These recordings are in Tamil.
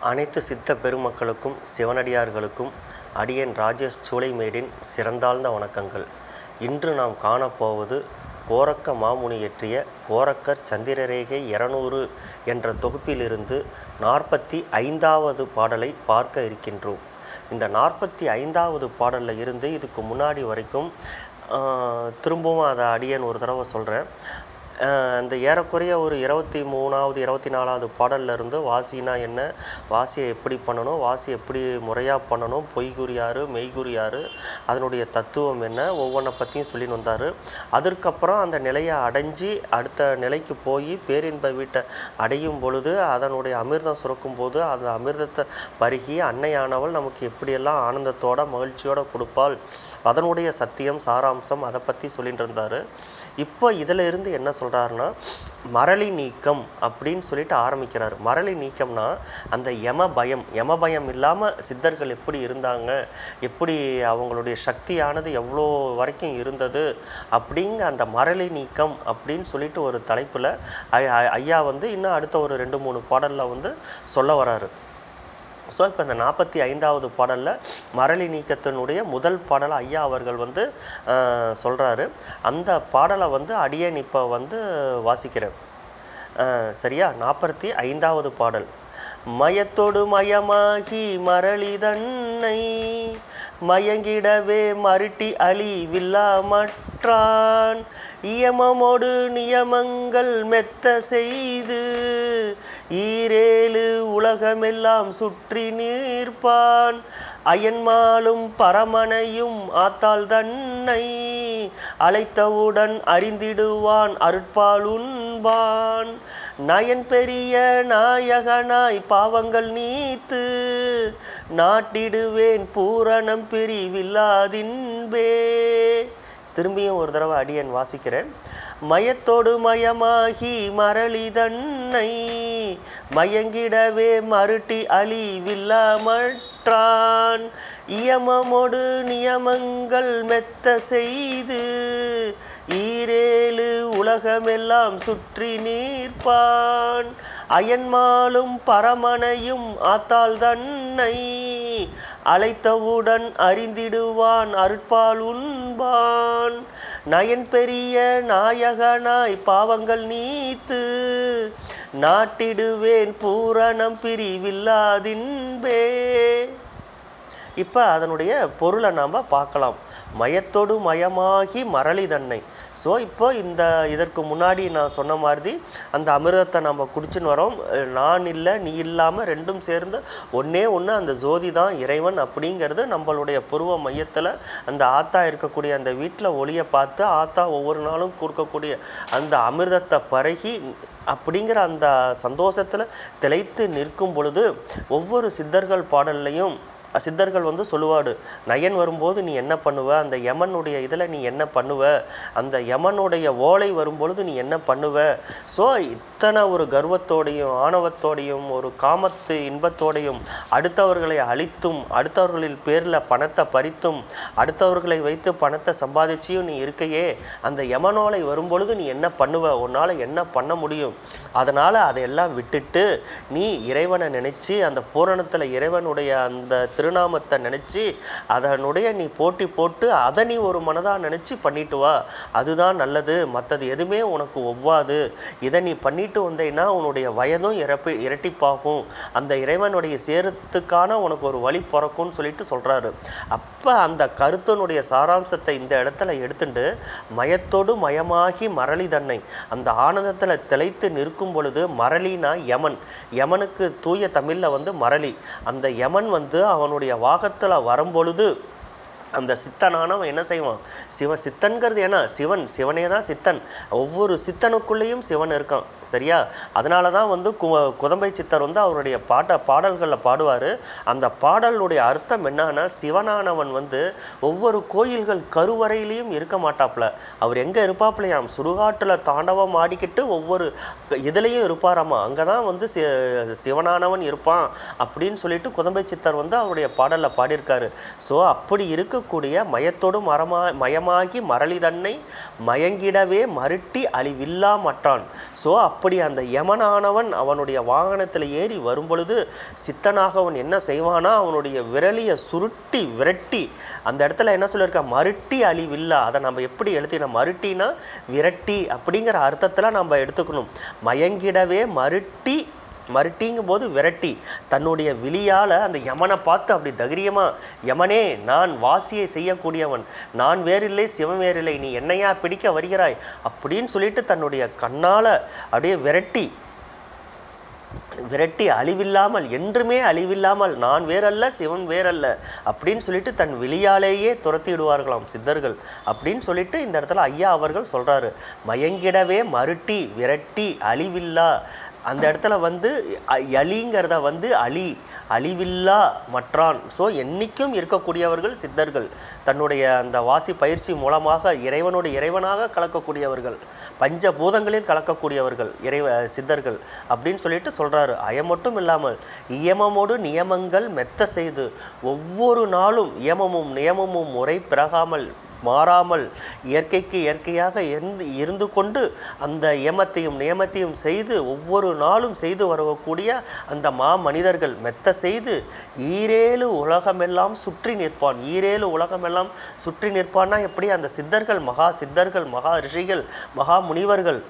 அனைத்து சித்த பெருமக்களுக்கும் சிவனடியார்களுக்கும் அடியேன் ராஜேஷ் சூளைமேடின் சிறந்தாழ்ந்த வணக்கங்கள். இன்று நாம் காணப்போவது கோரக்க மாமுனி இயற்றிய கோரக்கர் சந்திரரேகை 200 என்ற தொகுப்பிலிருந்து 45வது பாடலை பார்க்க இருக்கின்றோம். இந்த 45வது பாடலில் இருந்து இதுக்கு முன்னாடி வரைக்கும் திரும்பவும் அதை அடியேன் ஒரு தடவை சொல்கிறேன். அந்த ஏறக்குறைய ஒரு 23வது 24வது பாடலில் இருந்து வாசினா என்ன, வாசியை எப்படி பண்ணணும், வாசி எப்படி முறையாக பண்ணணும், பொய்குறி யார் மெய்குறி யார், அதனுடைய தத்துவம் என்ன, ஒவ்வொன்றை பற்றியும் சொல்லின்னு வந்தார். அதற்கப்புறம் அந்த நிலையை அடைஞ்சி அடுத்த நிலைக்கு போய் பேரின்ப வீட்டை அடையும் பொழுது அதனுடைய அமிர்தம் சுரக்கும் போது அந்த அமிர்தத்தை பருகி அன்னையானவள் நமக்கு எப்படியெல்லாம் ஆனந்தத்தோட மகிழ்ச்சியோடு கொடுப்பாள், அதனுடைய சத்தியம் சாராம்சம் அதை பற்றி சொல்லிட்டு இருந்தார். இப்போ இதில் இருந்து என்ன சொல்கிறாருன்னா, மரளி நீக்கம் அப்படின்னு சொல்லிட்டு ஆரம்பிக்கிறார். மரளி நீக்கம்னா அந்த யம பயம் இல்லாமல் சித்தர்கள் எப்படி இருந்தாங்க, எப்படி அவங்களுடைய சக்தியானது எவ்வளோ வரைக்கும் இருந்தது அப்படிங்க அந்த மரளி நீக்கம் அப்படின்னு சொல்லிட்டு ஒரு தலைப்பில் ஐயா இன்னும் அடுத்த ஒரு 2-3 பாடலில் சொல்ல வராரு. ஸோ இப்போ இந்த 45வது பாடலில் மரளி நீக்கத்தினுடைய முதல் பாடலை ஐயா அவர்கள் சொல்கிறாரு. அந்த பாடலை அடியேன் இப்போ வாசிக்கிறேன். சரியா? 45வது பாடல். மயத்தோடு மயமாகி மரளிதன்னை மயங்கிடவே மருட்டி அழிவில்லா மற்றான் இயமமோடு நியமங்கள் மெத்த செய்து ஈரேழு உலகமெல்லாம் சுற்றி நீர்ப்பான் அயன்மாலும் பரமனையும் ஆத்தாள் தன்னை அழைத்தவுடன் அறிந்திடுவான் அருட்பால் உண்பான் நயன் பெரிய நாயகனாய் பாவங்கள் நீத்து நாட்டிடுவேன் பூரணம் பிரிவில்லாதின்பே. திரும்பியும் ஒரு தடவை அடியேன் வாசிக்கிறேன். மயத்தோடு மயமாகி மரளிதன்னை மயங்கிடவே மருட்டி அழிவில்லா மற்றான் இயமமோடு நியமங்கள் மெத்த செய்து ஈரேழு உலகமெல்லாம் சுற்றி நீர்ப்பான் அயன்மாலும் பரமனையும் ஆத்தாள் தன்னை அழைத்தவுடன் அறிந்திடுவான் அருட்பால் உண்பான் நயன் பெரிய நாயகனாய் பாவங்கள் நீத்து நாட்டிடுவேன் பூரணம் பிரிவில்லாதின்பே. இப்போ அதனுடைய பொருளை நாம் பார்க்கலாம். மயத்தோடு மயமாகி மரளி தன்னை. ஸோ இப்போ இதற்கு முன்னாடி நான் சொன்ன மாதிரி அந்த அமிர்தத்தை நம்ம குடிச்சுன்னு வரோம். நான் இல்லை நீ இல்லாமல் ரெண்டும் சேர்ந்து ஒன்றே ஒன்று அந்த ஜோதி தான் இறைவன் அப்படிங்கிறது நம்மளுடைய புருவ மையத்தில் அந்த ஆத்தா இருக்கக்கூடிய அந்த வீட்டில் ஒளியை பார்த்து ஆத்தா ஒவ்வொரு நாளும் கொடுக்கக்கூடிய அந்த அமிர்தத்தை பருகி அப்படிங்கிற அந்த சந்தோஷத்தில் திளைத்து நிற்கும் பொழுது ஒவ்வொரு சித்தர்கள் பாடல்லையும் சித்தர்கள் சொல்லுவாடு, நயன் வரும்போது நீ என்ன பண்ணுவ, அந்த யமனுடைய இதில் நீ என்ன பண்ணுவ, அந்த யமனுடைய ஓலை வரும்பொழுது நீ என்ன பண்ணுவ. ஸோ இத்தனை ஒரு கர்வத்தோடையும் ஆணவத்தோடையும் ஒரு காமத்து இன்பத்தோடையும் அடுத்தவர்களை அழித்தும் அடுத்தவர்களின் பேரில் பணத்தை பறித்தும் அடுத்தவர்களை வைத்து பணத்தை சம்பாதிச்சியும் நீ இருக்கையே அந்த யமனோலை வரும்பொழுது நீ என்ன பண்ணுவ, உன்னால் என்ன பண்ண முடியும். அதனால் அதையெல்லாம் விட்டுட்டு நீ இறைவனை நினச்சி அந்த பூரணத்தில் இறைவனுடைய அந்த திருநாமத்தை நினச்சி அதனுடைய நீ போட்டி போட்டு அதை நீ ஒரு மனதாக நினச்சி பண்ணிட்டு வா, அதுதான் நல்லது. மற்றது எதுவுமே உனக்கு ஒவ்வாது. இதை நீ பண்ணிட்டு வந்தேன்னா உன்னுடைய வயதும் இரட்டிப்பாகும், அந்த இறைவனுடைய சேரத்துக்கான உனக்கு ஒரு வழி பிறக்கும்னு சொல்லிட்டு சொல்கிறாரு. அப்போ அந்த கருத்தினுடைய சாராம்சத்தை இந்த இடத்துல எடுத்துட்டு மயத்தோடு மயமாகி மரளி தன்னை அந்த ஆனந்தத்தில் திளைத்து நிற்கும் பொழுது மரளினா யமன். யமனுக்கு தூய தமிழில் மரளி. அந்த யமன் அவனுடைய வாகத்தில் வரும்பொழுது அந்த சித்தனானவன் என்ன செய்வான், சித்தன்கிறது ஏன்னா சிவனே தான் சித்தன். ஒவ்வொரு சித்தனுக்குள்ளேயும் சிவன் இருக்கான். சரியா? அதனால தான் குதம்பை சித்தர் அவருடைய பாடல்களில் பாடுவார். அந்த பாடலுடைய அர்த்தம் என்னன்னா, சிவனானவன் ஒவ்வொரு கோயில்கள் கருவறையிலையும் இருக்க மாட்டாப்புல, அவர் எங்கே இருப்பாப்புலையாம், சுடுகாட்டில் தாண்டவம் ஆடிக்கிட்டு ஒவ்வொரு இதுலேயும் இருப்பாராமா, அங்கே தான் சிவனானவன் இருப்பான் அப்படின்னு சொல்லிட்டு குதம்பை சித்தர் அவருடைய பாடலில் பாடியிருக்காரு. ஸோ அப்படி இருக்க இருக்கக்கூடிய மயத்தோடு மயமாகி மரளி தன்னை மயங்கிடவே மருட்டி அழிவில்லா மற்றான். ஸோ அப்படி அந்த யமனானவன் அவனுடைய வாகனத்தில் ஏறி வரும் பொழுது சித்தனாக அவன் என்ன செய்வானா, அவனுடைய விரலியை சுருட்டி விரட்டி அந்த இடத்துல என்ன சொல்லியிருக்க, மருட்டி அழிவில்லா. அதை நம்ம எப்படி எழுத்தினா, மருட்டினா விரட்டி அப்படிங்கிற அர்த்தத்தில் நம்ம எடுத்துக்கணும். மயங்கிடவே மருட்டிங்கும் போது விரட்டி தன்னுடைய விழியால் அந்த யமனை பார்த்து அப்படி தைரியமாக, யமனே நான் வாசியை செய்யக்கூடியவன், நான் வேறில்லை சிவம் வேறில்லை, நீ என்னையா பிடிக்க வருகிறாய் அப்படின்னு சொல்லிட்டு தன்னுடைய கண்ணால் அப்படியே விரட்டி அழிவில்லாமல், என்றுமே அழிவில்லாமல், நான் வேறல்ல சிவன் வேறல்ல அப்படின்னு சொல்லிட்டு தன் விழியாலேயே துரத்திடுவார்களாம் சித்தர்கள் அப்படின்னு சொல்லிட்டு இந்த இடத்துல ஐயா அவர்கள் சொல்கிறாரு. மயங்கிடவே மருட்டி விரட்டி அழிவில்லா. அந்த இடத்துல அழிங்கிறத அழிவில்லா மற்றான். ஸோ என்றைக்கும் இருக்கக்கூடியவர்கள் சித்தர்கள். தன்னுடைய அந்த வாசி பயிற்சி மூலமாக இறைவனாக கலக்கக்கூடியவர்கள், பஞ்சபூதங்களில் கலக்கக்கூடியவர்கள் சித்தர்கள் அப்படின்னு சொல்லிட்டு சொல்கிறாரு. அயம் மட்டும் இல்லாமல் இயமமோடு நியமங்கள் மெத்த செய்து ஒவ்வொரு நாளும் இயமமும் நியமமும் முறை பிறகாமல் மாறாமல் இயற்கைக்கு இயற்கையாக இருந்து கொண்டு அந்த யமத்தையும் நியமத்தையும் செய்து ஒவ்வொரு நாளும் செய்து வரக்கூடிய அந்த மனிதர்கள் மெத்த செய்து ஈரேழு உலகமெல்லாம் சுற்றி நிற்பான். ஈரேழு உலகமெல்லாம் சுற்றி நிற்பான்னா எப்படி, அந்த சித்தர்கள், மகா ரிஷிகள், மகா முனிவர்கள்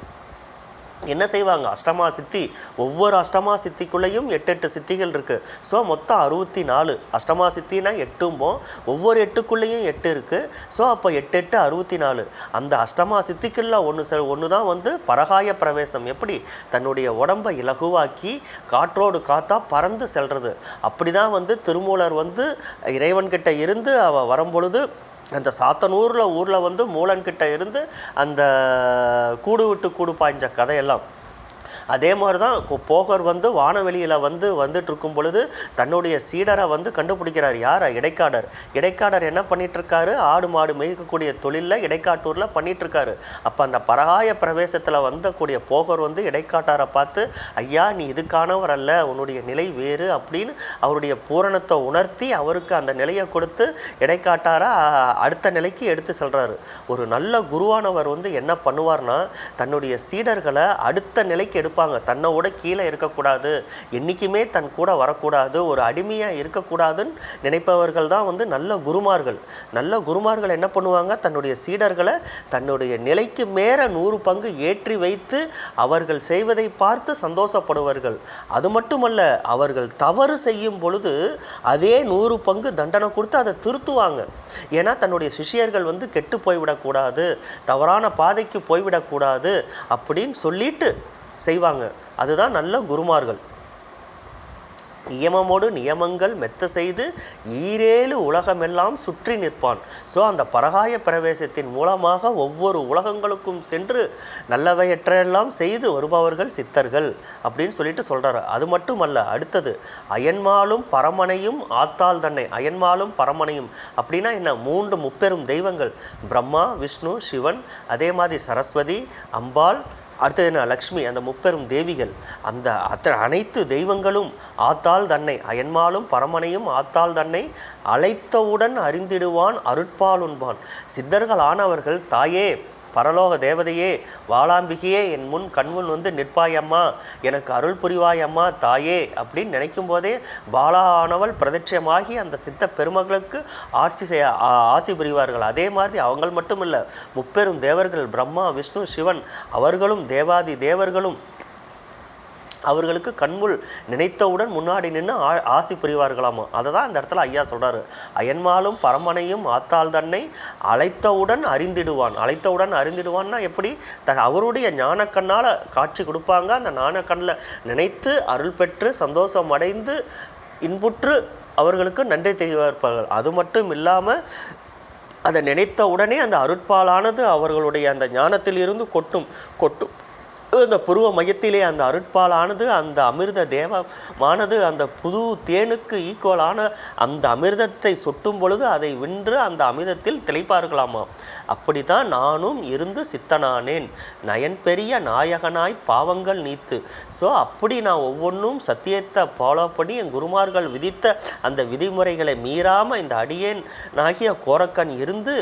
என்ன செய்வாங்க, அஷ்டமா சித்தி, ஒவ்வொரு அஷ்டமா சித்திக்குள்ளேயும் 8 சித்திகள் இருக்குது. ஸோ மொத்தம் 64. அஷ்டமா சித்தினா 8ம்போம், ஒவ்வொரு 8க்குள்ளேயும் 8 இருக்குது. ஸோ அப்போ 8 8 64. அந்த அஷ்டமா சித்திக்குள்ள ஒன்று தான் பரகாய பிரவேசம். எப்படி தன்னுடைய உடம்பை இலகுவாக்கி காற்றோடு காத்தா பறந்து செல்றது. அப்படி தான் திருமூலர் இறைவன்கிட்ட இருந்து வரும்பொழுது அந்த சாத்தனூரில் மூலன்கிட்ட இருந்து அந்த கூடு விட்டு கூடு பாய்ஞ்ச கதையெல்லாம் அதே மாதிரி தான் போகர் வானவெளியில் வந்துட்டு இருக்கும் பொழுது தன்னுடைய சீடரை கண்டுபிடிக்கிறார். யார்? இடைக்காடர் என்ன பண்ணிகிட்ருக்காரு, ஆடு மாடு மேய்க்கக்கூடிய தொழிலில் இடைக்காட்டூரில் பண்ணிகிட்ருக்காரு. அப்போ அந்த பரகாய பிரவேசத்தில் வந்தக்கூடிய போகர் இடைக்காட்டாரை பார்த்து, ஐயா நீ இதுக்கானவர் அல்ல, உன்னுடைய நிலை வேறு அப்படின்னு அவருடைய பூரணத்தை உணர்த்தி அவருக்கு அந்த நிலையை கொடுத்து இடைக்காட்டாரை அடுத்த நிலைக்கு எடுத்து செல்கிறாரு. ஒரு நல்ல குருவானவர் என்ன பண்ணுவார்னா, தன்னுடைய சீடர்களை அடுத்த நிலைக்கு எடுப்பாங்க. தன்னோட கீழே இருக்கக்கூடாது, என்றைக்குமே தன் கூட வரக்கூடாது, ஒரு அடிமையாக இருக்கக்கூடாதுன்னு நினைப்பவர்கள் தான் நல்ல குருமார்கள். நல்ல குருமார்கள் என்ன பண்ணுவாங்க, தன்னுடைய சீடர்களை தன்னுடைய நிலைக்கு மேற 100 பங்கு ஏற்றி வைத்து அவர்கள் செய்வதை பார்த்து சந்தோஷப்படுவார்கள். அது மட்டுமல்ல, அவர்கள் தவறு செய்யும் பொழுது அதே 100 பங்கு தண்டனை கொடுத்து அதை திருத்துவாங்க. ஏன்னா தன்னுடைய சிஷியர்கள் கெட்டு போய்விடக்கூடாது, தவறான பாதைக்கு போய்விடக்கூடாது அப்படின்னு சொல்லிட்டு செய்வாங்க. அதுதான் நல்ல குருமார்கள். நியமமோடு நியமங்கள் மெத்த செய்து ஈரேழு உலகமெல்லாம் சுற்றி நிற்பான். ஸோ அந்த பரகாய பிரவேசத்தின் மூலமாக ஒவ்வொரு உலகங்களுக்கும் சென்று நல்லவையற்றையெல்லாம் செய்து வருபவர்கள் சித்தர்கள் அப்படின்னு சொல்லிட்டு சொல்கிறாரு. அது மட்டுமல்ல, அடுத்தது அயன்மாலும் பரமனையும் ஆத்தாள் தன்னை. அயன்மாலும் பரமனையும் அப்படின்னா என்ன, 3 முப்பெரும் தெய்வங்கள், பிரம்மா, விஷ்ணு, சிவன், அதே மாதிரி சரஸ்வதி, அம்பாள், அடுத்தது என்ன, லக்ஷ்மி, அந்த முப்பெரும் தேவிகள். அந்த அனைத்து தெய்வங்களும் ஆத்தாள் தன்னை, அயன்மாலும் பரமனையும் ஆத்தாள் தன்னை அழைத்தவுடன் அறிந்திடுவான் அருட்பால் உண்பான். சித்தர்கள் ஆனவர்கள், தாயே பரலோக தேவதையே வாளாம்பிகையே என் முன் கண்முன் நிற்பாயம்மா, எனக்கு அருள் புரிவாயம்மா தாயே அப்படின்னு நினைக்கும் போதே பாலானவள் பிரதட்சமாகி அந்த சித்த பெருமகளுக்கு ஆசி புரிவார்கள். அதே மாதிரி அவங்க மட்டும் இல்லை, முப்பெரும் தேவர்கள் பிரம்மா, விஷ்ணு, சிவன் அவர்களும் தேவாதி தேவர்களும் அவர்களுக்கு கண்முள் நினைத்தவுடன் முன்னாடி நின்று ஆசி புரிவார்களாமா. அதை தான் இந்த இடத்துல ஐயா சொல்கிறாரு. அயன்மாலும் பரமனையும் ஆத்தாள் தன்னை அழைத்தவுடன் அறிந்திடுவான்னா எப்படி, அவருடைய ஞானக்கண்ணால் காட்சி கொடுப்பாங்க. அந்த ஞானக்கண்ணில் நினைத்து அருள் பெற்று சந்தோஷம் அடைந்து இன்புற்று அவர்களுக்கு நன்றி தெரிவிப்பார்கள். அது மட்டும் இல்லாமல் அதை நினைத்த உடனே அந்த அருட்பாலானது அவர்களுடைய அந்த ஞானத்தில் இருந்து கொட்டும் அந்த புருவ மையத்திலே அந்த அருட்பாலானது அந்த அமிர்த தேவமானது அந்த புது தேனுக்கு ஈக்குவலான அந்த அமிர்தத்தை சொட்டும் பொழுது அதை வென்று அந்த அமிர்தத்தில் திளைப்பார்களாமா. அப்படித்தான் நானும் இருந்து சித்தனானேன் நயன் பெரிய நாயகனாய் பாவங்கள் நீத்து. ஸோ அப்படி நான் ஒவ்வொன்றும் சத்தியத்தை ஃபாலோ பண்ணி என் குருமார்கள் விதித்த அந்த விதிமுறைகளை மீறாமல் இந்த அடியேன் ஆகிய கோரக்கன் இருந்து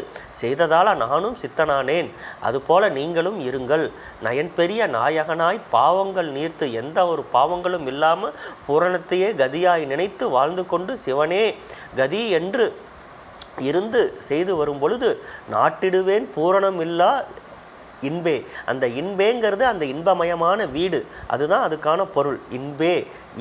செய்ததால் நானும் சித்தனானேன். அதுபோல நீங்களும் இருங்கள். நயன் பெரிய நாயகனாய் பாவங்கள் நீர்த்து, எந்த ஒரு பாவங்களும் இல்லாமல் பூரணத்தையே கதியாய் நினைத்து வாழ்ந்து கொண்டு சிவனே கதி என்று இருந்து செய்து வரும் பொழுது நாட்டிடுவேன் பூரணம் இல்லா இன்பே. அந்த இன்பேங்கிறது அந்த இன்பமயமான வீடு, அதுதான் அதுக்கான பொருள். இன்பே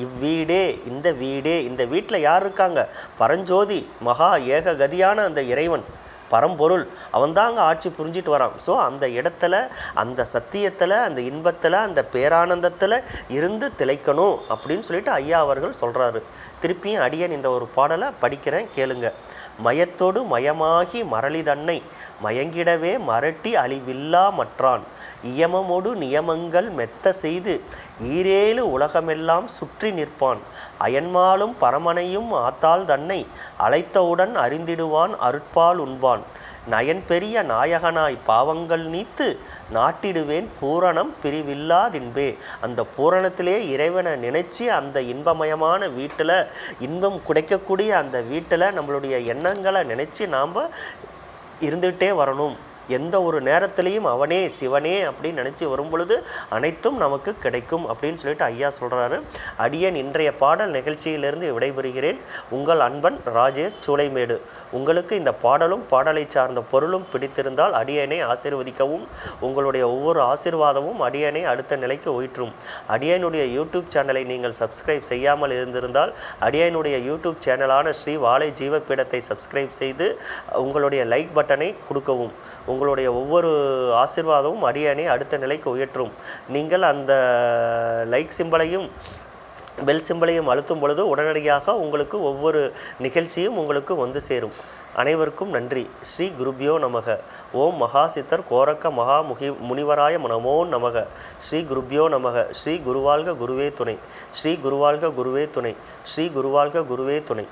இவ்வீடே, இந்த வீடே, இந்த வீட்டில் யார் இருக்காங்க? பரஞ்சோதி மகா ஏக கதியான அந்த இறைவன் பரம்பொருள், அவன் தான் அங்கே ஆட்சி புரிஞ்சிட்டு வரான். ஸோ அந்த இடத்துல அந்த சத்தியத்தில் அந்த இன்பத்தில் அந்த பேரானந்தத்தில் இருந்து திளைக்கணும் அப்படின்னு சொல்லிட்டு ஐயா அவர்கள் சொல்கிறாரு. திருப்பியும் அடியன் இந்த ஒரு பாடலை படிக்கிறேன், கேளுங்க. மயத்தோடு மயமாகி மரளி தன்னை மயங்கிடவே மரட்டி அழிவில்லா மற்றான் இயமமோடு நியமங்கள் மெத்த செய்து ஈரேழு உலகமெல்லாம் சுற்றி நிற்பான் அயன்மாலும் பரமனையும் ஆத்தாள் தன்னை அழைத்தவுடன் அறிந்திடுவான் அருட்பால் உண்பான் நயன் பெரிய நாயகனாய் பாவங்கள் நீத்து நாட்டிடுவேன் பூரணம் பிரிவில்லாதின்பே. அந்த பூரணத்திலே இறைவனை நினைச்சு அந்த இன்பமயமான வீட்டில் இன்பம் குடைக்கக்கூடிய அந்த வீட்டில் நம்மளுடைய எண்ணங்களை நினச்சி நாம் இருந்துகிட்டே வரணும். எந்த ஒரு நேரத்திலையும் அவனே சிவனே அப்படின்னு நினச்சி வரும் பொழுது அனைத்தும் நமக்கு கிடைக்கும் அப்படின்னு சொல்லிட்டு ஐயா சொல்கிறாரு. அடியேன் இன்றைய பாடல் நிகழ்ச்சியிலிருந்து விடைபெறுகிறேன். உங்கள் அன்பன் ராஜேஷ் சூளைமேடு. உங்களுக்கு இந்த பாடலும் பாடலை சார்ந்த பொருளும் பிடித்திருந்தால் அடியேனை ஆசீர்வதிக்கவும். உங்களுடைய ஒவ்வொரு ஆசீர்வாதமும் அடியேனை அடுத்த நிலைக்கு உயற்றும். அடியேனுடைய யூடியூப் சேனலை நீங்கள் சப்ஸ்கிரைப் செய்யாமல் இருந்திருந்தால் அடியேனுடைய யூடியூப் சேனலான ஸ்ரீ வாழை ஜீவபீடத்தை சப்ஸ்கிரைப் செய்து உங்களுடைய லைக் பட்டனை கொடுக்கவும். உங்களுடைய ஒவ்வொரு ஆசீர்வாதமும் அடியேனை அடுத்த நிலைக்கு உயற்றும். நீங்கள் அந்த லைக் சிம்பலையும் பெல் சிம்பலையும் அழுத்தும் பொழுது உடனடியாக உங்களுக்கு ஒவ்வொரு நிகழ்ச்சியும் உங்களுக்கு வந்து சேரும். அனைவருக்கும் நன்றி. ஸ்ரீ குருபியோ நமக. ஓம் மகா சித்தர் கோரக்க மகா முனிவராய நமோ நமக. ஸ்ரீ குருபியோ நமக. ஸ்ரீ குருவாழ்க குருவே துணை. ஸ்ரீ குருவாழ்க குருவே துணை. ஸ்ரீ குருவாழ்க குருவே துணை.